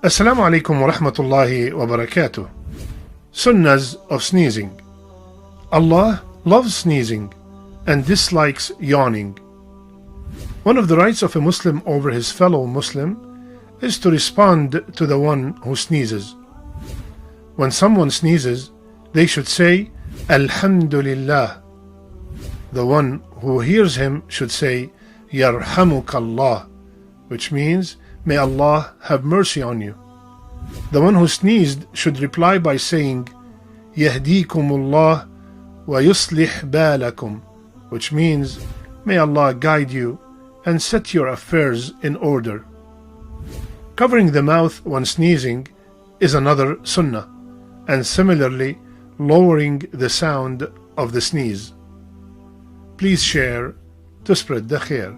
Assalamu alaikum wa rahmatullahi wa barakatuh. Sunnahs of sneezing. Allah loves sneezing and dislikes yawning. One of the rights of a Muslim over his fellow Muslim is to respond to the one who sneezes. When someone sneezes, they should say, Alhamdulillah. The one who hears him should say, Yarhamukallah, which means, may Allah have mercy on you. The one who sneezed should reply by saying, Yahdikumullah wa yuslih balakum, which means, may Allah guide you and set your affairs in order. Covering the mouth when sneezing is another sunnah, and similarly lowering the sound of the sneeze. Please share to spread the khair.